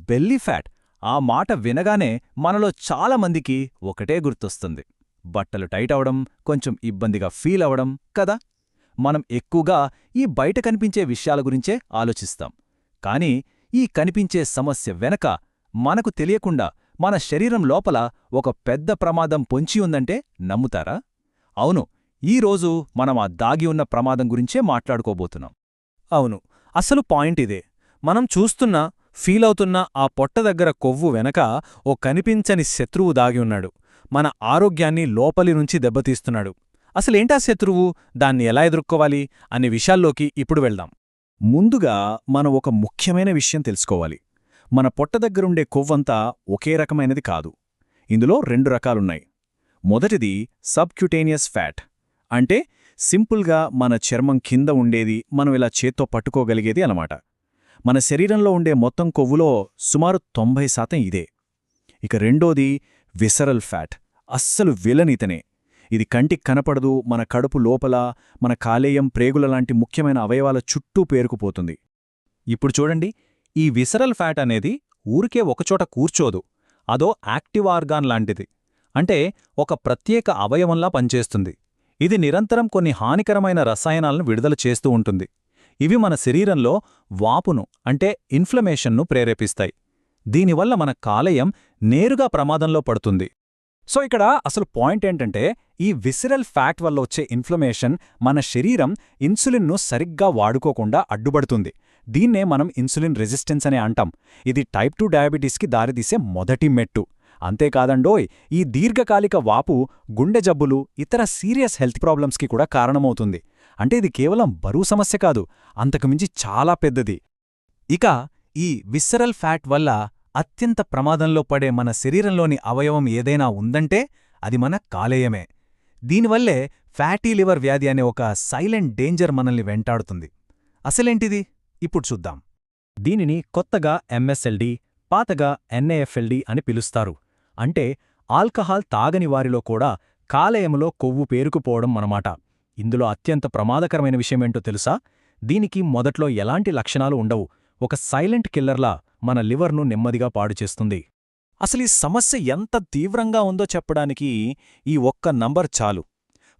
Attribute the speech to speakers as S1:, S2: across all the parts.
S1: Belly fat ఆ మాట వినగానే మనలో చాలామందికి ఒకటే గుర్తొస్తుంది. బట్టలు టైట్ అవడం, కొంచెం ఇబ్బందిగా ఫీల్ అవడం కదా. మనం ఎక్కువగా ఈ బయట కనిపించే విషయాల గురించే ఆలోచిస్తాం. కానీ ఈ కనిపించే సమస్య వెనక మనకు తెలియకుండా మన శరీరం లోపల ఒక పెద్ద ప్రమాదం పొంచి ఉందంటే నమ్ముతారా? అవును, ఈరోజు మనం ఆ దాగి ఉన్న ప్రమాదం గురించే మాట్లాడుకోబోతున్నాం.
S2: అవును, అసలు పాయింట్ ఇదే. మనం చూస్తున్నా, ఫీలవుతున్న ఆ పొట్ట దగ్గర కొవ్వు వెనక ఓ కనిపించని శత్రువు దాగి ఉన్నాడు. మన ఆరోగ్యాన్ని లోపలి నుంచి దెబ్బతీస్తున్నాడు. అసలేంటా శత్రువు, దాన్ని ఎలా ఎదుర్కోవాలి అనే విషయాల్లోకి ఇప్పుడు వెళ్దాం.
S1: ముందుగా మనం ఒక ముఖ్యమైన విషయం తెలుసుకోవాలి. మన పొట్ట దగ్గరుండే కొవ్వంతా ఒకే రకమైనది కాదు. ఇందులో 2 రకాలున్నాయి. మొదటిది సబ్క్యుటేనియస్ ఫ్యాట్, అంటే సింపుల్గా మన చర్మం కింద ఉండేది, మనం ఇలా చేత్తో పట్టుకోగలిగేది అనమాట. మన శరీరంలో ఉండే మొత్తం కొవ్వులో సుమారు 90% ఇదే. ఇక రెండోది విసరల్ ఫ్యాట్, అస్సలు విలనితనే. ఇది కంటికి కనపడదు, మన కడుపు లోపల, మన కాలేయం, ప్రేగుల లాంటి ముఖ్యమైన అవయవాల చుట్టూ పేరుకుపోతుంది.
S2: ఇప్పుడు చూడండి, ఈ విసరల్ ఫ్యాట్ అనేది ఊరికే ఒకచోట కూర్చోదు. అదో యాక్టివ్ ఆర్గాన్ లాంటిది. అంటే ఒక ప్రత్యేక అవయవంలా పనిచేస్తుంది. ఇది నిరంతరం కొన్ని హానికరమైన రసాయనాలను విడుదల చేస్తూ ఉంటుంది. ఇవి మన శరీరంలో వాపును, అంటే ఇన్ఫ్లమేషన్ను ప్రేరేపిస్తాయి. దీనివల్ల మన కాలేయం నేరుగా ప్రమాదంలో పడుతుంది.
S1: సో ఇక్కడ అసలు పాయింట్ ఏంటంటే, ఈ విసరల్ ఫ్యాట్ వల్ల వచ్చే ఇన్ఫ్లమేషన్ మన శరీరం ఇన్సులిన్ను సరిగ్గా వాడుకోకుండా అడ్డుపడుతుంది. దీన్నే మనం ఇన్సులిన్ రెసిస్టెన్స్ అని అంటాం. ఇది టైప్ 2 డయాబెటీస్కి దారితీసే మొదటి మెట్టు. అంతేకాదండోయ్, ఈ దీర్ఘకాలిక వాపు గుండె జబ్బులు, ఇతర సీరియస్ హెల్త్ ప్రాబ్లమ్స్కి కూడా కారణమవుతుంది. అంటే ఇది కేవలం బరువు సమస్య కాదు, అంతకుమించి చాలా పెద్దది.
S2: ఇక ఈ విసరల్ ఫ్యాట్ వల్ల అత్యంత ప్రమాదంలో పడే మన శరీరంలోని అవయవం ఏదైనా ఉందంటే అది మన కాలేయమే. దీనివల్లే ఫ్యాటీ లివర్ వ్యాధి అనే ఒక సైలెంట్ డేంజర్ మనల్ని వెంటాడుతుంది. అసలేంటిది ఇప్పుడు చూద్దాం. దీనిని కొత్తగా ఎంఎస్ఎల్డి, పాతగా ఎన్ఏఎఫ్ఎల్డి అని పిలుస్తారు. అంటే ఆల్కహాల్ తాగని వారిలో కూడా కాలేయంలో కొవ్వు పేరుకుపోవడం అన్నమాట. ఇందులో అత్యంత ప్రమాదకరమైన విషయమేంటో తెలుసా? దీనికి మొదట్లో ఎలాంటి లక్షణాలు ఉండవు. ఒక సైలెంట్ కిల్లర్లా మన లివర్ను నెమ్మదిగా పాడుచేస్తుంది.
S1: అసలీ సమస్య ఎంత తీవ్రంగా ఉందో చెప్పడానికి ఈ ఒక్క నంబర్ చాలు.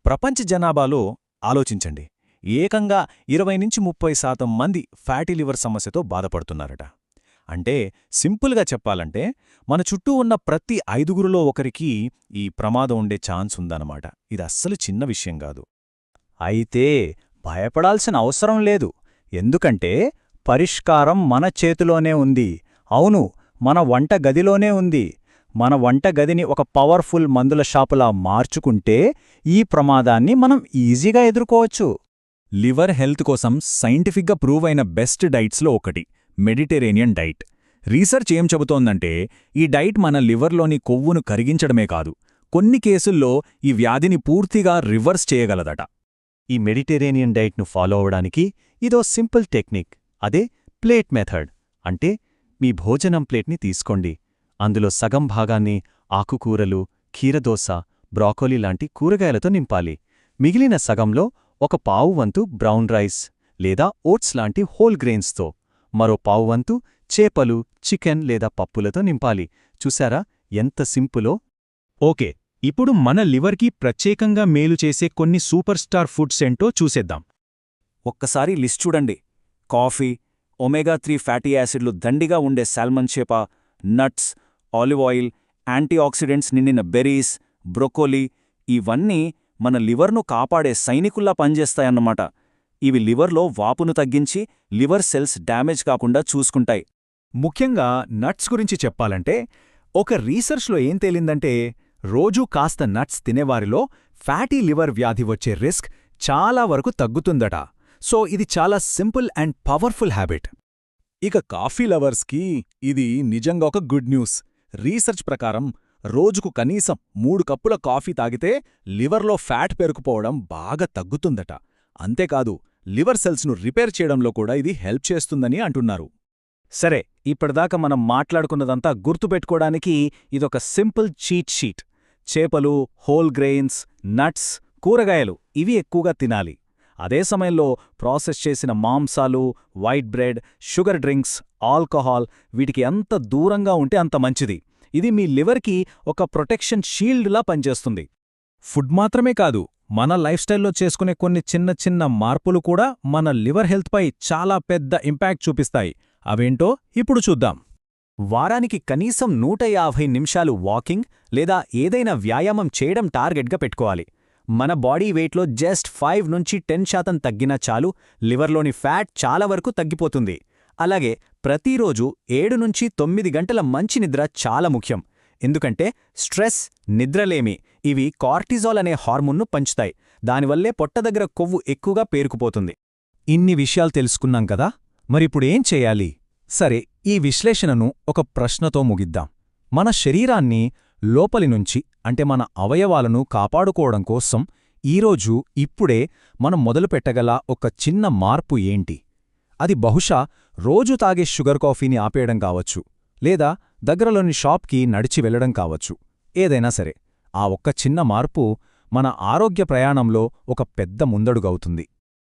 S1: ప్రపంచ జనాభాలో ఆలోచించండి, ఏకంగా 20-30% మంది ఫ్యాటీ లివర్ సమస్యతో బాధపడుతున్నారట. అంటే సింపుల్గా చెప్పాలంటే మన చుట్టూ ఉన్న ప్రతి 5గురిలో ఒకరికి ఈ ప్రమాదం ఉండే ఛాన్స్ ఉందన్నమాట. ఇది అస్సలు చిన్న విషయం కాదు.
S2: అయితే భయపడాల్సిన అవసరం లేదు. ఎందుకంటే పరిష్కారం మన చేతిలోనే ఉంది. అవును, మన వంటగదిలోనే ఉంది. మన వంటగదిని ఒక పవర్ఫుల్ మందుల షాపులా మార్చుకుంటే ఈ ప్రమాదాన్ని మనం ఈజీగా ఎదుర్కోవచ్చు.
S1: లివర్ హెల్త్ కోసం సైంటిఫిక్గా ప్రూవ్ అయిన బెస్ట్ డైట్స్లో ఒకటి మెడిటరేనియన్ డైట్. రీసెర్చ్ ఏం చెబుతోందంటే, ఈ డైట్ మన లివర్లోని కొవ్వును కరిగించడమే కాదు, కొన్ని కేసుల్లో ఈ వ్యాధిని పూర్తిగా రివర్స్ చేయగలదట.
S2: ఈ మెడిటరేనియన్ డైట్ను ఫాలో అవడానికి ఇదో సింపుల్ టెక్నిక్. అదే ప్లేట్ మెథడ్. అంటే మీ భోజనం ప్లేట్ని తీసుకోండి. అందులో సగం భాగాన్ని ఆకుకూరలు, కీరదోస, బ్రాకోలీ లాంటి కూరగాయలతో నింపాలి. మిగిలిన సగంలో ఒక పావువంతు బ్రౌన్ రైస్ లేదా ఓట్స్ లాంటి హోల్ గ్రెయిన్స్తో, మరో పావువంతు చేపలు, చికెన్ లేదా పప్పులతో నింపాలి. చూశారా ఎంత సింపులో?
S1: ఓకే, ఇప్పుడు మన లివర్కి ప్రత్యేకంగా మేలు చేసే కొన్ని సూపర్ స్టార్ ఫుడ్స్ ఏంటో చూసేద్దాం. ఒక్కసారి లిస్ట్ చూడండి. కాఫీ, ఒమేగా-3 ఫ్యాటీ యాసిడ్లు దండిగా ఉండే సాల్మన్ చేప, నట్స్, ఆలివ్ ఆయిల్, యాంటీఆక్సిడెంట్స్ నిండిన బెర్రీస్, బ్రొకోలీ, ఇవన్నీ మన లివర్ను కాపాడే సైనికుల్లా పనిచేస్తాయన్నమాట. ఇవి లివర్లో వాపును తగ్గించి లివర్ సెల్స్ డ్యామేజ్ కాకుండా చూసుకుంటాయి. ముఖ్యంగా నట్స్ గురించి చెప్పాలంటే, ఒక రీసెర్చ్లో ఏం తేలిందంటే, రోజూ కాస్త నట్స్ తినేవారిలో ఫ్యాటీ లివర్ వ్యాధి వచ్చే రిస్క్ చాలా వరకు తగ్గుతుందట. సో ఇది చాలా సింపుల్ అండ్ పవర్ఫుల్ హ్యాబిట్. ఇక కాఫీ లవర్స్కి ఇది నిజంగా ఒక గుడ్ న్యూస్. రీసెర్చ్ ప్రకారం రోజుకు కనీసం 3 కప్పుల కాఫీ తాగితే లివర్లో ఫ్యాట్ పెరుకుపోవడం బాగా తగ్గుతుందట. అంతేకాదు, లివర్ సెల్స్ను రిపేర్ చేయడంలో కూడా ఇది హెల్ప్ చేస్తుందని అంటున్నారు. సరే, ఇప్పటిదాకా మనం మాట్లాడుకున్నదంతా గుర్తుపెట్టుకోవడానికి ఇదొక సింపుల్ చీట్ షీట్. చేపలు, హోల్ గ్రెయిన్స్, నట్స్, కూరగాయలు ఇవి ఎక్కువగా తినాలి. అదే సమయంలో ప్రాసెస్ చేసిన మాంసాలు, white bread, sugar drinks alcohol వీటికి ఎంత దూరంగా ఉంటే అంత మంచిది. ఇది మీ లివర్కి ఒక ప్రొటెక్షన్ షీల్డ్లా పనిచేస్తుంది.
S2: ఫుడ్ మాత్రమే కాదు, మన లైఫ్ స్టైల్లో చేసుకునే కొన్ని చిన్న చిన్న మార్పులు కూడా మన లివర్ హెల్త్పై చాలా పెద్ద ఇంపాక్ట్ చూపిస్తాయి. అవేంటో ఇప్పుడు చూద్దాం.
S1: వారానికి కనీసం 150 నిమిషాలు వాకింగ్ లేదా ఏదైనా వ్యాయామం చేయడం టార్గెట్గా పెట్టుకోవాలి. మన బాడీ వెయిట్లో జస్ట్ 5 నుంచి 10% తగ్గినా చాలు, లివర్లోని ఫ్యాట్ చాలా వరకు తగ్గిపోతుంది. అలాగే ప్రతిరోజు 7 నుంచి 9 గంటల మంచి నిద్ర చాలా ముఖ్యం. ఎందుకంటే స్ట్రెస్, నిద్రలేమి ఇవి కార్టిజాల్ అనే హార్మోన్ను పంచుతాయి. దానివల్లే పొట్ట దగ్గర కొవ్వు ఎక్కువగా పేరుకుపోతుంది.
S2: ఇన్ని విషయాలు తెలుసుకున్నాం కదా, మరిప్పుడేం చేయాలి? సరే, ఈ విశ్లేషణను ఒక ప్రశ్నతో ముగిద్దాం. మన శరీరాన్ని లోపలి నుంచి అంటే మన అవయవాలను కాపాడుకోవడం కోసం ఈరోజు ఇప్పుడే మనం మొదలుపెట్టగల ఒక చిన్న మార్పు ఏంటి? అది బహుశా రోజు తాగే షుగర్ కాఫీని ఆపేయడం కావచ్చు, లేదా దగ్గరలోని షాప్కి నడిచి వెళ్లడం కావచ్చు. ఏదైనా సరే, ఆ ఒక్క చిన్న మార్పు మన ఆరోగ్య ప్రయాణంలో ఒక పెద్ద ముందడుగవుతుంది.